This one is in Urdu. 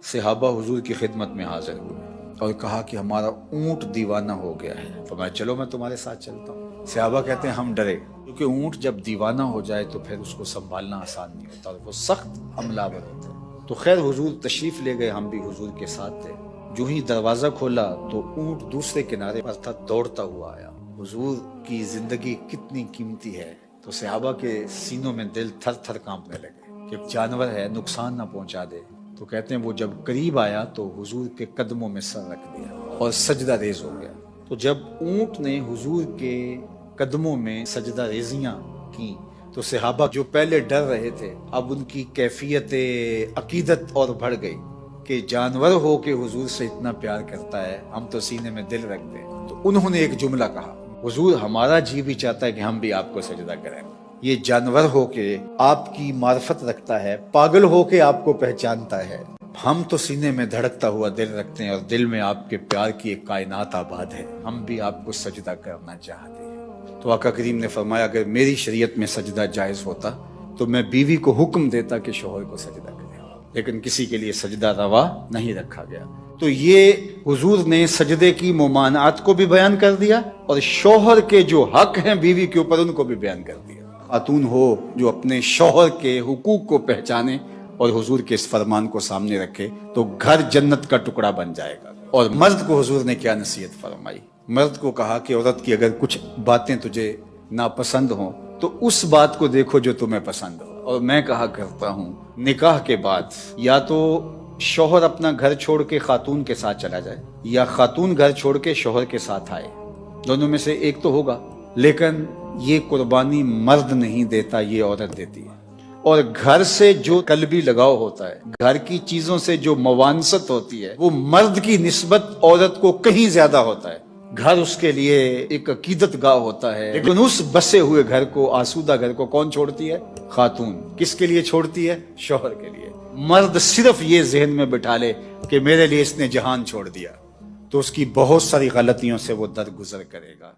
صحابہ حضور کی خدمت میں حاضر ہوئے اور کہا کہ ہمارا اونٹ دیوانہ ہو گیا ہے۔ فرمایا چلو میں تمہارے ساتھ چلتا ہوں۔ صحابہ کہتے ہیں ہم ڈرے، کیونکہ اونٹ جب دیوانہ ہو جائے تو پھر اس کو سنبھالنا آسان نہیں ہوتا، وہ سخت حملہ آور ہوتا ہے۔ تو خیر حضور تشریف لے گئے، ہم بھی حضور کے ساتھ تھے۔ جو ہی دروازہ کھولا تو اونٹ دوسرے کنارے پر تھا، دوڑتا ہوا آیا۔ حضور کی زندگی کتنی قیمتی ہے، تو صحابہ کے سینوں میں دل تھر تھر کانپنے لگے کہ جانور ہے، نقصان نہ پہنچا دے۔ تو کہتے ہیں وہ جب قریب آیا تو حضور کے قدموں میں سر رکھ دیا اور سجدہ ریز ہو گیا۔ تو جب اونٹ نے حضور کے قدموں میں سجدہ ریزیاں کی تو صحابہ جو پہلے ڈر رہے تھے، اب ان کی کیفیت عقیدت اور بڑھ گئی کہ جانور ہو کے حضور سے اتنا پیار کرتا ہے، ہم تو سینے میں دل رکھ دیں۔ تو انہوں نے ایک جملہ کہا، حضور ہمارا جی بھی چاہتا ہے کہ ہم بھی آپ کو سجدہ کریں۔ یہ جانور ہو کے آپ کی معرفت رکھتا ہے، پاگل ہو کے آپ کو پہچانتا ہے، ہم تو سینے میں دھڑکتا ہوا دل رکھتے ہیں اور دل میں آپ کے پیار کی ایک کائنات آباد ہے، ہم بھی آپ کو سجدہ کرنا چاہتے ہیں۔ تو آقا کریم نے فرمایا اگر میری شریعت میں سجدہ جائز ہوتا تو میں بیوی کو حکم دیتا کہ شوہر کو سجدہ کرے، لیکن کسی کے لیے سجدہ روا نہیں رکھا گیا۔ تو یہ حضور نے سجدے کی ممانعات کو بھی بیان کر دیا اور شوہر کے جو حق ہیں بیوی کے اوپر ان کو بھی بیان کر دیا۔ خاتون ہو جو اپنے شوہر کے حقوق کو پہچانے اور حضور کے اس فرمان کو سامنے رکھے تو گھر جنت کا ٹکڑا بن جائے گا۔ اور مرد کو حضور نے کیا نصیحت فرمائی؟ مرد کو کہا کہ عورت کی اگر کچھ باتیں تجھے ناپسند ہوں تو اس بات کو دیکھو جو تمہیں پسند ہو۔ اور میں کہا کرتا ہوں نکاح کے بعد یا تو شوہر اپنا گھر چھوڑ کے خاتون کے ساتھ چلا جائے یا خاتون گھر چھوڑ کے شوہر کے ساتھ آئے، دونوں میں سے ایک تو ہوگا، لیکن یہ قربانی مرد نہیں دیتا، یہ عورت دیتی ہے۔ اور گھر سے جو قلبی لگاؤ ہوتا ہے، گھر کی چیزوں سے جو موانست ہوتی ہے، وہ مرد کی نسبت عورت کو کہیں زیادہ ہوتا ہے۔ گھر اس کے لیے ایک عقیدت گاہ ہوتا ہے، لیکن اس بسے ہوئے گھر کو، آسودہ گھر کو کون چھوڑتی ہے؟ خاتون۔ کس کے لیے چھوڑتی ہے؟ شوہر کے لیے۔ مرد صرف یہ ذہن میں بٹھا لے کہ میرے لیے اس نے جہان چھوڑ دیا تو اس کی بہت ساری غلطیوں سے وہ درگزر کرے گا۔